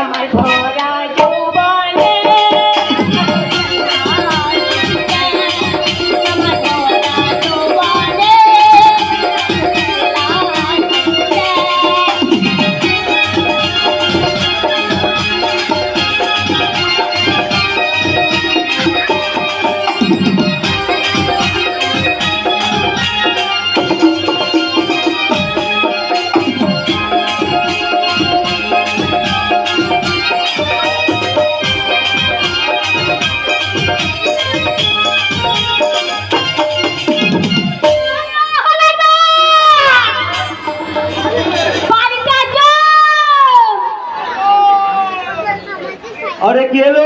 আমার ভরা যৌবনে अरे केलो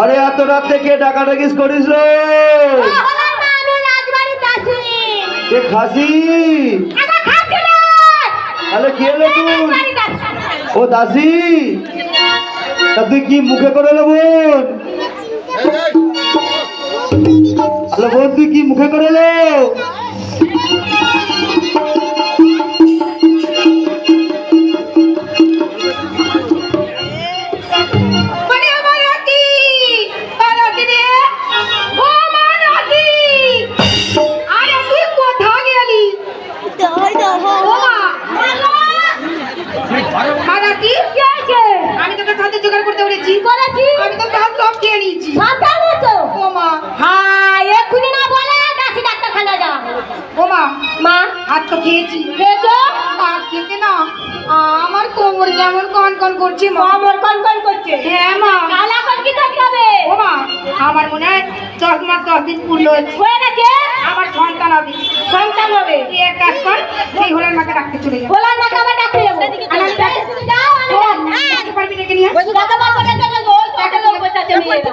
अरे এত রাত থেকে ডাকাডাকিস করিস রে কে খাসি তাহলে কি হলো তুই ও দাসি তা তুই কি মুখে করে এলো বোন আরে বোন তুই কি মুখে করে এলো আমি তোকে সাথে জোগাড় করতে বলেছি আমি তো ভাত সব খেয়ে নিয়েছি ওমা হ্যাঁ এক্ষুনি না বলে দাসি ডাক্তারখানা যা ওমা মা ভাত তো খেয়েছি খেয়েছো ভাত খেতে না আমার কোমর কেমন কনকন করছে মা আমার কনকন করছে হ্যাঁ মা তাহলে এখন কি করতে হবে ওমা আমার মনে হয় 10 মাস 10 দিন পূর্ণ হয়েছে হয়ে গেছে আমার সন্তান হবে সন্তান হবে তুই এক কাজ কর সেই হোলের মাকে রাখতে চলে যা বলার মাকে আবার ডাকতে যাবো যাও আমি পারবি ডেকে নিয়ে ডাকতে পারবো না, ডাকতে যাবো, ডাকতে যাবো, বসে আছে মেয়েটা।